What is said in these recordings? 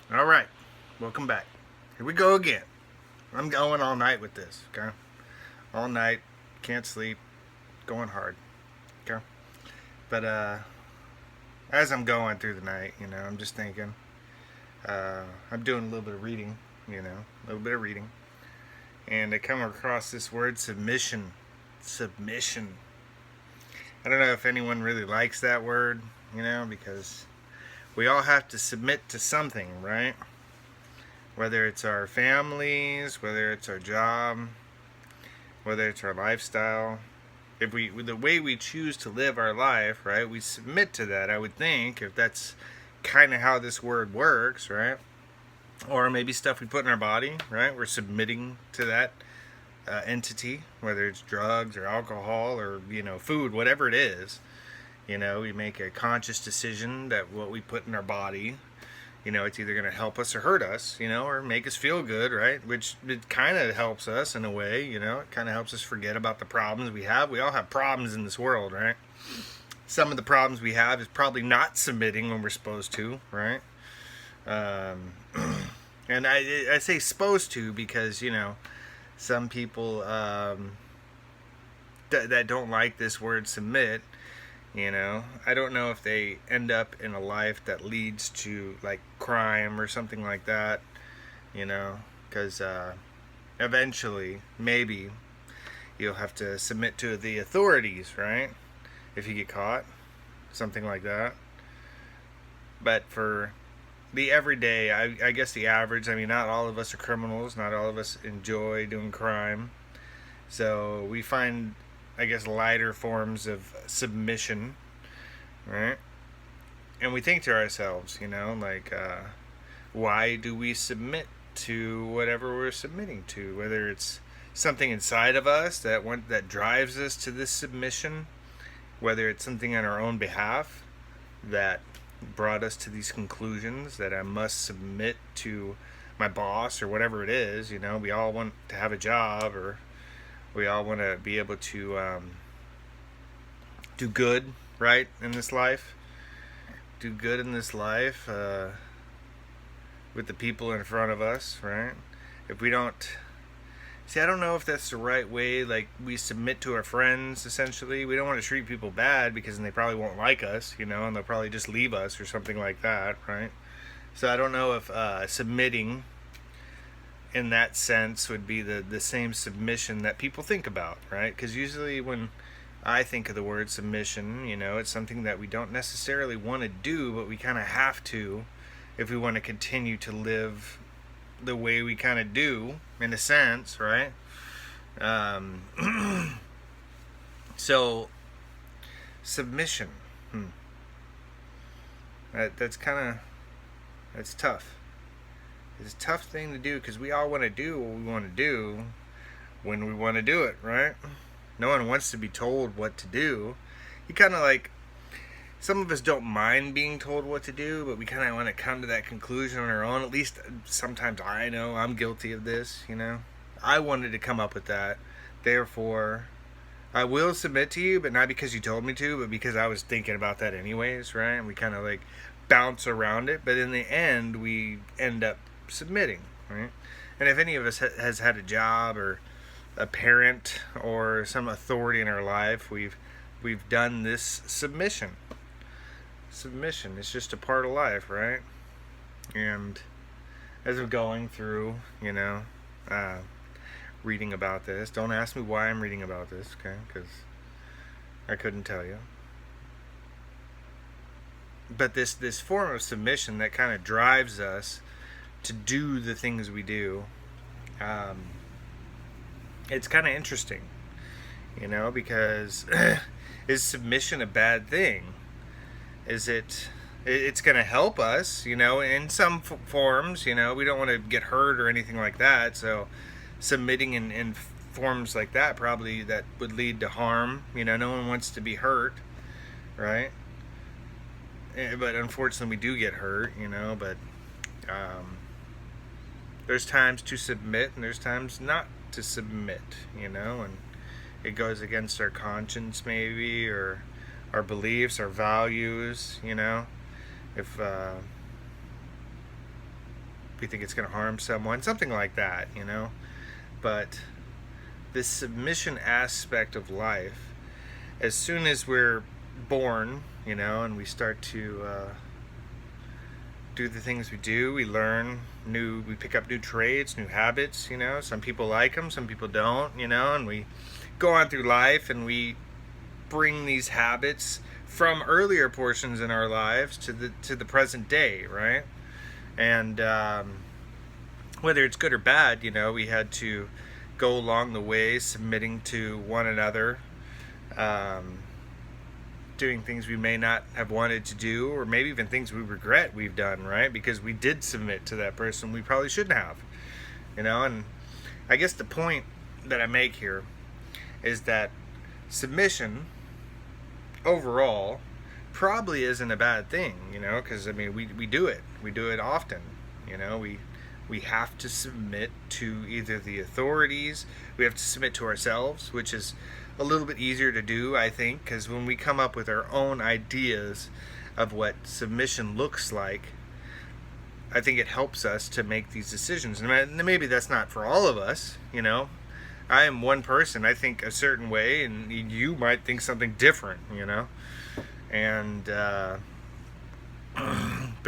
All right, welcome back. Here we go again. I'm going all night with this, okay? All night, can't sleep, going hard, okay? But as I'm going through the night, I'm just thinking. I'm doing a little bit of reading, a little bit of reading, and I come across this word submission. Submission. I don't know if anyone really likes that word, because we all have to submit to something, right? Whether it's our families, whether it's our job, whether it's our lifestyle. If we, the way we choose to live our life, right, we submit to that, I would think, if that's kind of how this word works, right? Or maybe stuff we put in our body, right? We're submitting to that entity, whether it's drugs or alcohol or, food, whatever it is. We make a conscious decision that what we put in our body, it's either going to help us or hurt us, or make us feel good, right? Which it kind of helps us in a way, it kind of helps us forget about the problems we have. We all have problems in this world, right? Some of the problems we have is probably not submitting when we're supposed to, right? And I say supposed to because, some people that don't like this word submit, I don't know if they end up in a life that leads to like crime or something like that, because eventually maybe you'll have to submit to the authorities, right? If you get caught, something like that. But for the everyday, I guess the average, not all of us are criminals, not all of us enjoy doing crime. So we find, I guess, lighter forms of submission, right? And we think to ourselves, why do we submit to whatever we're submitting to? Whether it's something inside of us that drives us to this submission, whether it's something on our own behalf that brought us to these conclusions that I must submit to my boss or whatever it is. We all want to have a job, or we all want to be able to do good, right, in this life. Do good in this life with the people in front of us, right? If we don't... See, I don't know if that's the right way. Like, we submit to our friends, essentially. We don't want to treat people bad because then they probably won't like us, and they'll probably just leave us or something like that, right? So I don't know if submitting in that sense would be the same submission that people think about, right? Because usually when I think of the word submission, it's something that we don't necessarily want to do, but we kind of have to if we want to continue to live the way we kind of do, in a sense, right? So, submission. That's tough. It's a tough thing to do because we all want to do what we want to do when we want to do it, right? No one wants to be told what to do. You kind of like... Some of us don't mind being told what to do, but we kind of want to come to that conclusion on our own. At least sometimes I know I'm guilty of this, I wanted to come up with that. Therefore, I will submit to you, but not because you told me to, but because I was thinking about that anyways, right? And we kind of like bounce around it, but in the end, we end up submitting, right? And if any of us has had a job or a parent or some authority in our life, we've done this submission. It's just a part of life, right? And as I'm going through, reading about this, don't ask me why I'm reading about this, okay? Because I couldn't tell you. But this form of submission that kind of drives us to do the things we do, it's kind of interesting, because is submission a bad thing? Is it's going to help us, in some forms, we don't want to get hurt or anything like that. So submitting in forms like that probably that would lead to harm. No one wants to be hurt, right? But unfortunately we do get hurt, but there's times to submit and there's times not to submit, and it goes against our conscience maybe, or our beliefs, our values, if we think it's going to harm someone, something like that, you know. But this submission aspect of life, as soon as we're born, you know, and we start to do the things we do, we learn we pick up new traits, new habits, you know. Some people like them, some people don't, you know, and we go on through life and we bring these habits from earlier portions in our lives to the present day, right? And whether it's good or bad, you know, we had to go along the way submitting to one another, doing things we may not have wanted to do, or maybe even things we regret we've done, right? Because we did submit to that person we probably shouldn't have, you know. And I guess the point that I make here is that submission overall probably isn't a bad thing, you know, because I mean we do it often, you know. We have to submit to either the authorities, we have to submit to ourselves, which is a little bit easier to do, I think, because when we come up with our own ideas of what submission looks like, I think it helps us to make these decisions. And maybe that's not for all of us, you know. I am one person, I think a certain way, and you might think something different, you know. And but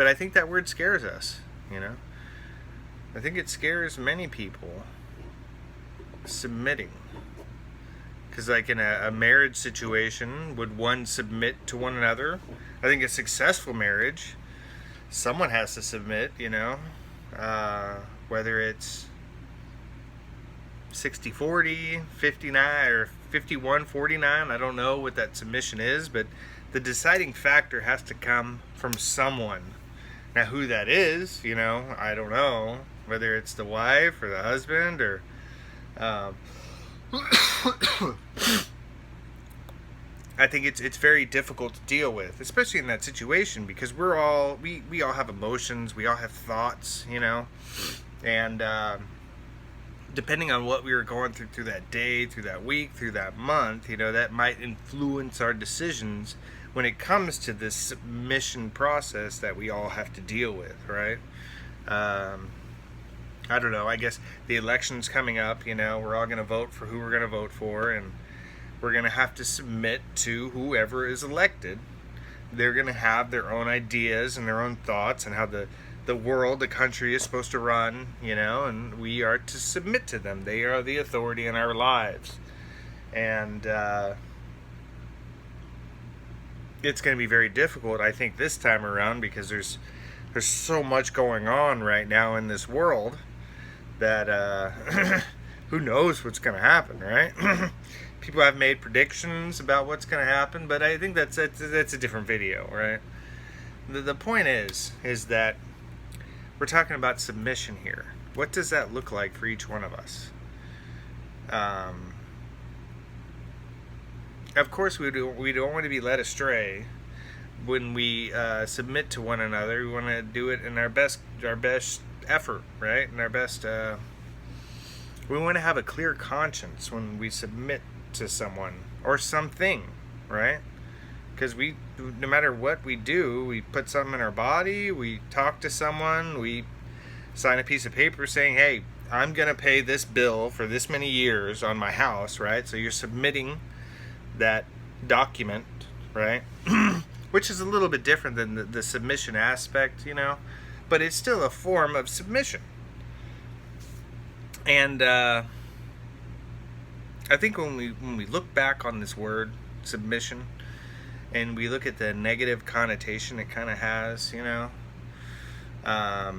I think that word scares us, you know. I think it scares many people, submitting. Because like in a marriage situation, would one submit to one another? I think a successful marriage, someone has to submit, you know. Whether it's 60-40, 59, or 51-49, I don't know what that submission is, but the deciding factor has to come from someone. Now who that is, you know, I don't know. Whether it's the wife or the husband or I think it's very difficult to deal with, especially in that situation, because we all have emotions, we all have thoughts, you know, and depending on what we were going through that day, through that week, through that month, you know, that might influence our decisions when it comes to this submission process that we all have to deal with, right? I don't know, I guess the election's coming up, you know, we're all going to vote for who we're going to vote for, and we're going to have to submit to whoever is elected. They're going to have their own ideas and their own thoughts and how the world, the country is supposed to run, you know, and we are to submit to them. They are the authority in our lives. And it's going to be very difficult, I think, this time around, because there's so much going on right now in this world that who knows what's going to happen, right? People have made predictions about what's going to happen, but I think that's a different video, right? The point is that we're talking about submission here. What does that look like for each one of us? Of course, we don't want to be led astray when we submit to one another. We want to do it in our best effort, right? And our best. We want to have a clear conscience when we submit to someone or something, right? Because no matter what we do, we put something in our body, we talk to someone, we sign a piece of paper saying, hey, I'm going to pay this bill for this many years on my house, right? So you're submitting that document, right? Which is a little bit different than the submission aspect, you know, but it's still a form of submission. And I think when we look back on this word submission and we look at the negative connotation it kind of has, you know, I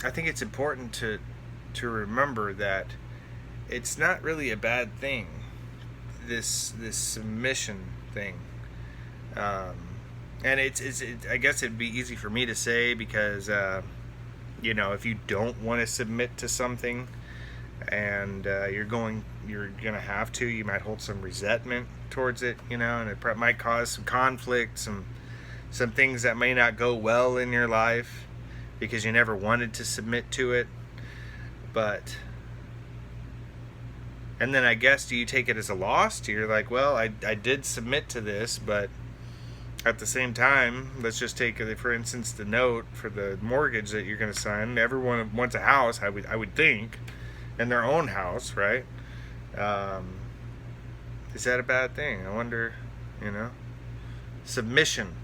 think it's important to remember that it's not really a bad thing, this submission thing. And it's I guess it'd be easy for me to say because you know, if you don't want to submit to something and you're gonna have to, you might hold some resentment towards it, you know, and it might cause some conflict, some things that may not go well in your life because you never wanted to submit to it. But and then I guess, do you take it as a loss? You're like, well, I did submit to this, but At the same time, let's just take, for instance, the note for the mortgage that you're going to sign. Everyone wants a house, I would think, and their own house, right? Um, is that a bad thing? I wonder, you know. Submission.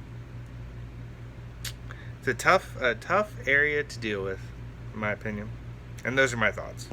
It's a tough area to deal with, in my opinion. And those are my thoughts.